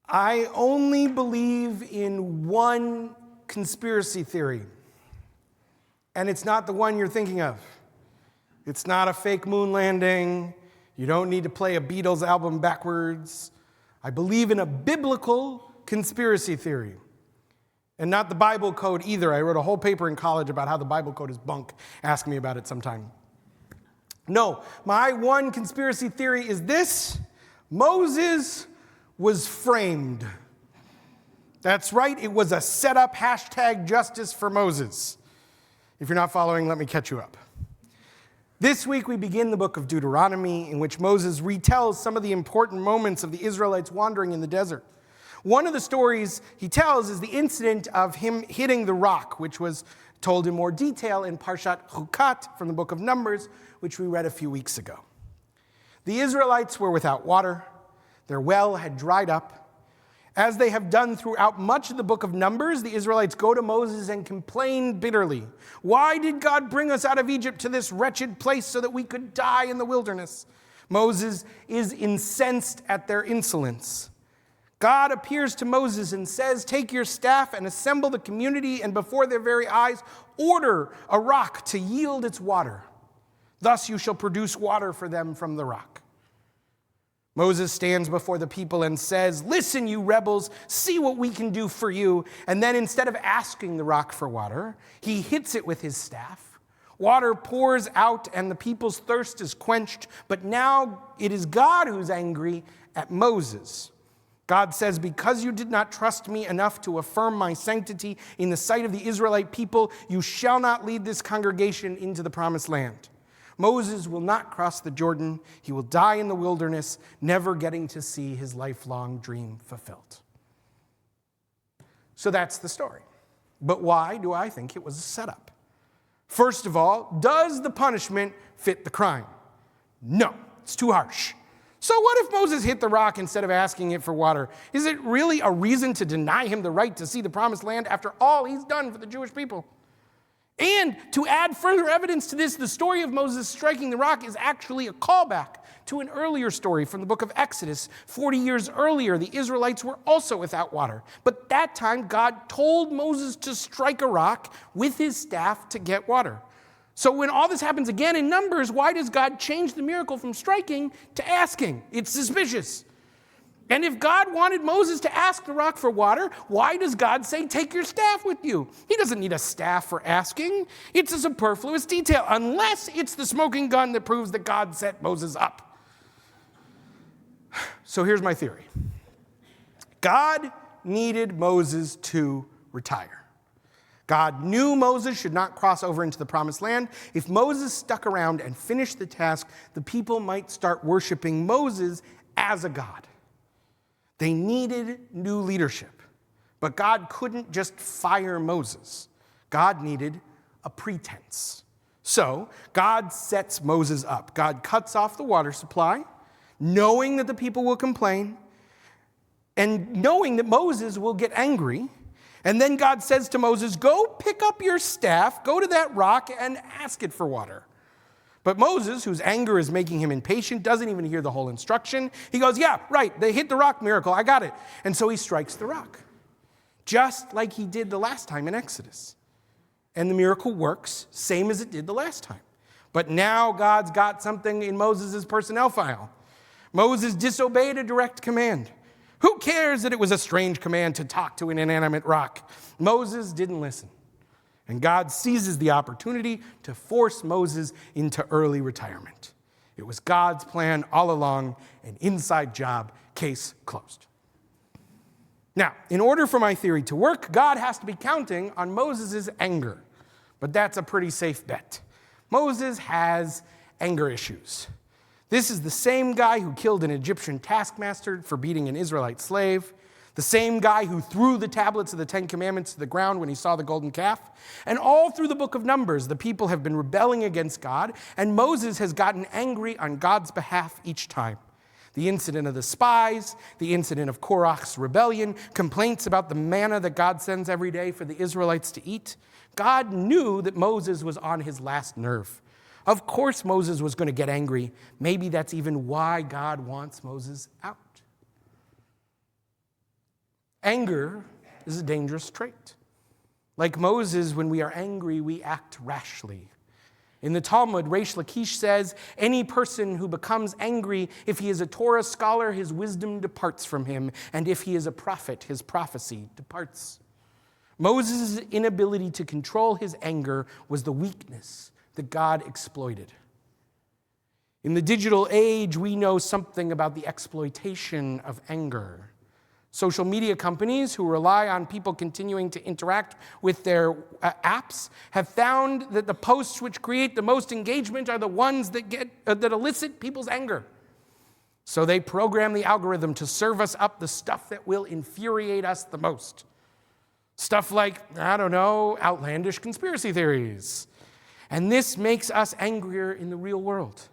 I only believe in one conspiracy theory, and it's not the one you're thinking of. It's not a fake moon landing. You don't need to play a Beatles album backwards. I believe in a biblical conspiracy theory, and not the Bible code either. I wrote a whole paper in college about how the Bible code is bunk. Ask me about it sometime. No, my one conspiracy theory is this: Moses was framed. That's right, it was a setup, #justice for Moses. If you're not following, let me catch you up. This week we begin the book of Deuteronomy, in which Moses retells some of the important moments of the Israelites wandering in the desert. One of the stories he tells is the incident of him hitting the rock, which was told in more detail in Parshat Chukat from the book of Numbers, which we read a few weeks ago. The Israelites were without water. Their well had dried up. As they have done throughout much of the book of Numbers, the Israelites go to Moses and complain bitterly. Why did God bring us out of Egypt to this wretched place so that we could die in the wilderness? Moses is incensed at their insolence. God appears to Moses and says, take your staff and assemble the community, and before their very eyes, order a rock to yield its water. Thus you shall produce water for them from the rock. Moses stands before the people and says, listen, you rebels, see what we can do for you. And then instead of asking the rock for water, he hits it with his staff. Water pours out and the people's thirst is quenched. But now it is God who's angry at Moses. God says, because you did not trust me enough to affirm my sanctity in the sight of the Israelite people, you shall not lead this congregation into the promised land. Moses will not cross the Jordan. He will die in the wilderness, never getting to see his lifelong dream fulfilled. So that's the story. But why do I think it was a setup? First of all, does the punishment fit the crime? No, it's too harsh. So what if Moses hit the rock instead of asking it for water? Is it really a reason to deny him the right to see the promised land after all he's done for the Jewish people? And to add further evidence to this, the story of Moses striking the rock is actually a callback to an earlier story from the book of Exodus. 40 years earlier, the Israelites were also without water. But that time, God told Moses to strike a rock with his staff to get water. So when all this happens again in Numbers, why does God change the miracle from striking to asking? It's suspicious. And if God wanted Moses to ask the rock for water, why does God say, take your staff with you? He doesn't need a staff for asking. It's a superfluous detail, unless it's the smoking gun that proves that God set Moses up. So here's my theory. God needed Moses to retire. God knew Moses should not cross over into the promised land. If Moses stuck around and finished the task, the people might start worshiping Moses as a god. They needed new leadership, but God couldn't just fire Moses. God needed a pretense. So God sets Moses up. God cuts off the water supply, knowing that the people will complain, and knowing that Moses will get angry. And then God says to Moses, go pick up your staff, go to that rock, and ask it for water. But Moses, whose anger is making him impatient, doesn't even hear the whole instruction. He goes, yeah, right, they hit the rock miracle, I got it. And so he strikes the rock, just like he did the last time in Exodus. And the miracle works, same as it did the last time. But now God's got something in Moses' personnel file. Moses disobeyed a direct command. Who cares that it was a strange command to talk to an inanimate rock? Moses didn't listen. And God seizes the opportunity to force Moses into early retirement. It was God's plan all along, an inside job, case closed. Now, in order for my theory to work, God has to be counting on Moses' anger. But that's a pretty safe bet. Moses has anger issues. This is the same guy who killed an Egyptian taskmaster for beating an Israelite slave. The same guy who threw the tablets of the Ten Commandments to the ground when he saw the golden calf. And all through the book of Numbers, the people have been rebelling against God, and Moses has gotten angry on God's behalf each time. The incident of the spies, the incident of Korach's rebellion, complaints about the manna that God sends every day for the Israelites to eat. God knew that Moses was on his last nerve. Of course Moses was going to get angry. Maybe that's even why God wants Moses out. Anger is a dangerous trait. Like Moses, when we are angry, we act rashly. In the Talmud, Reish Lakish says, any person who becomes angry, if he is a Torah scholar, his wisdom departs from him, and if he is a prophet, his prophecy departs. Moses' inability to control his anger was the weakness that God exploited. In the digital age, we know something about the exploitation of anger. Social media companies who rely on people continuing to interact with their apps have found that the posts which create the most engagement are the ones that elicit people's anger. So they program the algorithm to serve us up the stuff that will infuriate us the most. Stuff like, outlandish conspiracy theories. And this makes us angrier in the real world.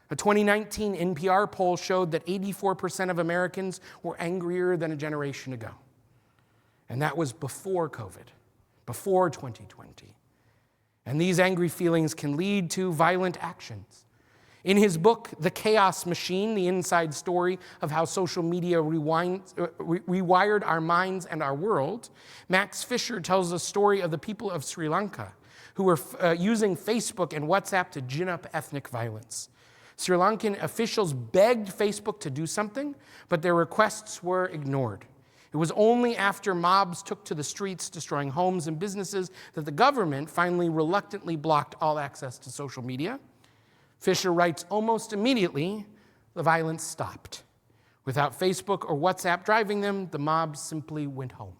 A 2019 NPR poll showed that 84% of Americans were angrier than a generation ago. And that was before COVID, before 2020. And these angry feelings can lead to violent actions. In his book, The Chaos Machine, the inside story of how social media rewired our minds and our world, Max Fisher tells the story of the people of Sri Lanka who were using Facebook and WhatsApp to gin up ethnic violence. Sri Lankan officials begged Facebook to do something, but their requests were ignored. It was only after mobs took to the streets, destroying homes and businesses, that the government finally reluctantly blocked all access to social media. Fisher writes, almost immediately, the violence stopped. Without Facebook or WhatsApp driving them, the mobs simply went home.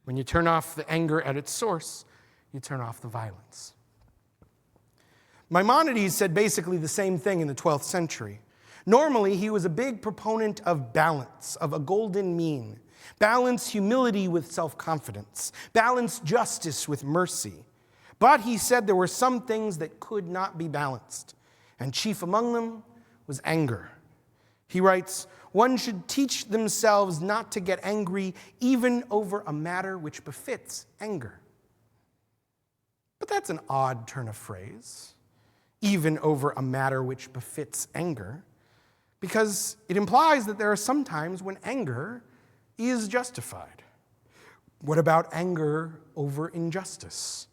When you turn off the anger at its source, you turn off the violence. Maimonides said basically the same thing in the 12th century. Normally, he was a big proponent of balance, of a golden mean. Balance humility with self-confidence. Balance justice with mercy. But he said there were some things that could not be balanced, and chief among them was anger. He writes, one should teach themselves not to get angry even over a matter which befits anger. But that's an odd turn of phrase. Even over a matter which befits anger, because it implies that there are some times when anger is justified. What about anger over injustice?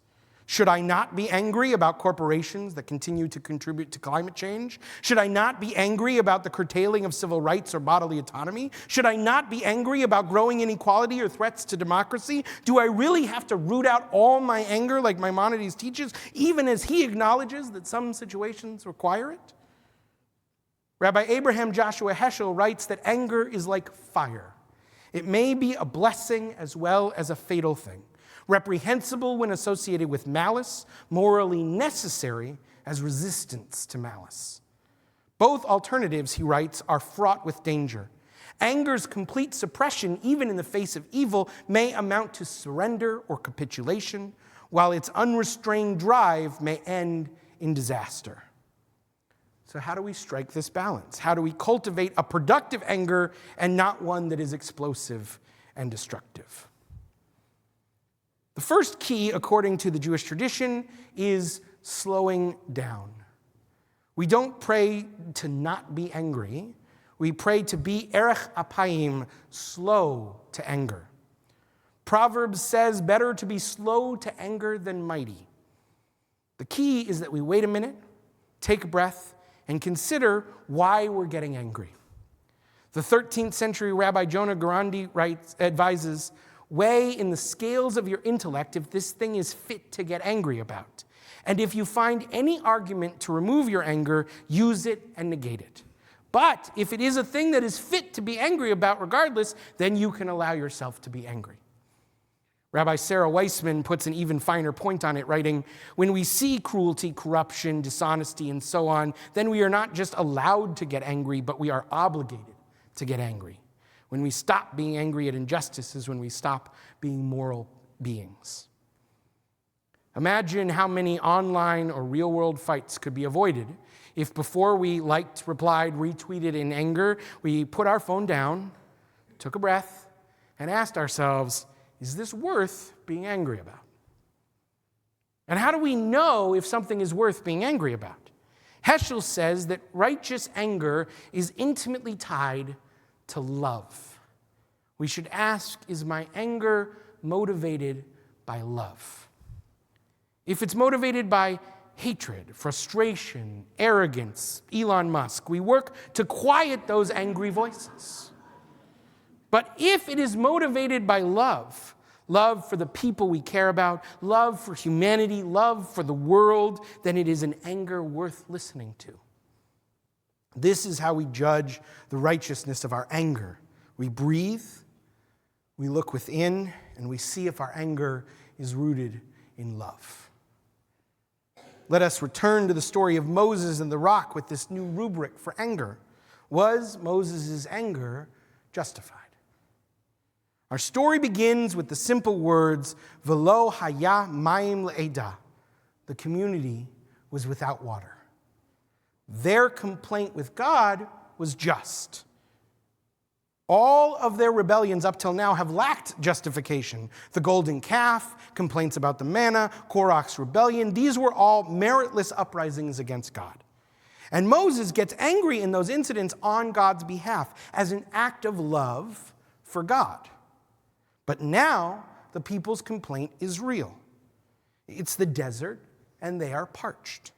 Should I not be angry about corporations that continue to contribute to climate change? Should I not be angry about the curtailing of civil rights or bodily autonomy? Should I not be angry about growing inequality or threats to democracy? Do I really have to root out all my anger like Maimonides teaches, even as he acknowledges that some situations require it? Rabbi Abraham Joshua Heschel writes that anger is like fire. It may be a blessing as well as a fatal thing. Reprehensible when associated with malice, morally necessary as resistance to malice. Both alternatives, he writes, are fraught with danger. Anger's complete suppression, even in the face of evil, may amount to surrender or capitulation, while its unrestrained drive may end in disaster. So how do we strike this balance? How do we cultivate a productive anger and not one that is explosive and destructive? The first key, according to the Jewish tradition, is slowing down. We don't pray to not be angry. We pray to be erech apayim, slow to anger. Proverbs says, better to be slow to anger than mighty. The key is that we wait a minute, take a breath, and consider why we're getting angry. The 13th century Rabbi Jonah Garandi advises, weigh in the scales of your intellect if this thing is fit to get angry about. And if you find any argument to remove your anger, use it and negate it. But if it is a thing that is fit to be angry about regardless, then you can allow yourself to be angry. Rabbi Sarah Weissman puts an even finer point on it, writing, when we see cruelty, corruption, dishonesty, and so on, then we are not just allowed to get angry, but we are obligated to get angry. When we stop being angry at injustice is when we stop being moral beings. Imagine how many online or real-world fights could be avoided if before we liked, replied, retweeted in anger, we put our phone down, took a breath, and asked ourselves, is this worth being angry about? And how do we know if something is worth being angry about? Heschel says that righteous anger is intimately tied to love. We should ask, is my anger motivated by love? If it's motivated by hatred, frustration, arrogance, Elon Musk, we work to quiet those angry voices. But if it is motivated by love, love for the people we care about, love for humanity, love for the world, then it is an anger worth listening to. This is how we judge the righteousness of our anger. We breathe, we look within, and we see if our anger is rooted in love. Let us return to the story of Moses and the rock with this new rubric for anger. Was Moses' anger justified? Our story begins with the simple words, V'lo haya mayim le'edah. The community was without water. Their complaint with God was just. All of their rebellions up till now have lacked justification. The golden calf, complaints about the manna, Korach's rebellion, these were all meritless uprisings against God. And Moses gets angry in those incidents on God's behalf as an act of love for God. But now the people's complaint is real. It's the desert, and they are parched.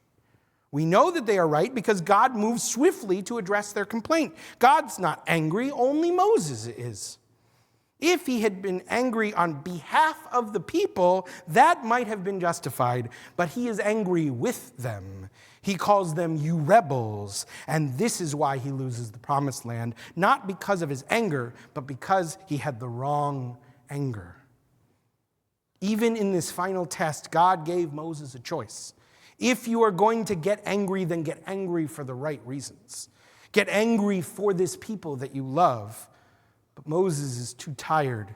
We know that they are right because God moves swiftly to address their complaint. God's not angry, only Moses is. If he had been angry on behalf of the people, that might have been justified, but he is angry with them. He calls them, you rebels, and this is why he loses the promised land, not because of his anger, but because he had the wrong anger. Even in this final test, God gave Moses a choice. If you are going to get angry, then get angry for the right reasons. Get angry for this people that you love. But Moses is too tired.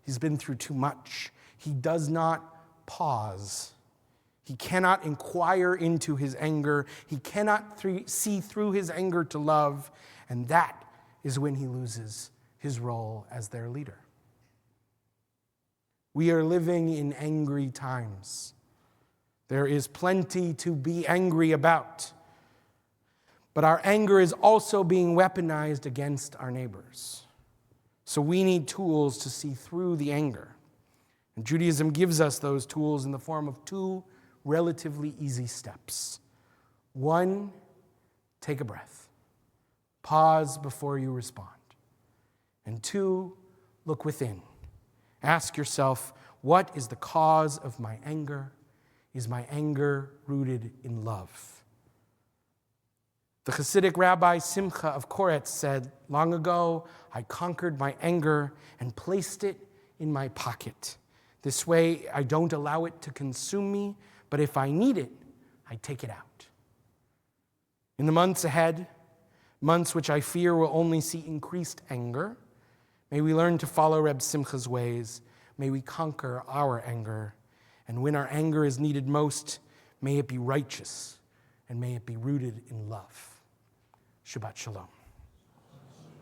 He's been through too much. He does not pause. He cannot inquire into his anger. He cannot see through his anger to love. And that is when he loses his role as their leader. We are living in angry times. There is plenty to be angry about. But our anger is also being weaponized against our neighbors. So we need tools to see through the anger. And Judaism gives us those tools in the form of two relatively easy steps. One, take a breath. Pause before you respond. And two, look within. Ask yourself, what is the cause of my anger? Is my anger rooted in love? The Hasidic Rabbi Simcha of Koretz said, long ago, I conquered my anger and placed it in my pocket. This way, I don't allow it to consume me, but if I need it, I take it out. In the months ahead, months which I fear will only see increased anger, may we learn to follow Reb Simcha's ways. May we conquer our anger. And when our anger is needed most, may it be righteous and may it be rooted in love. Shabbat Shalom.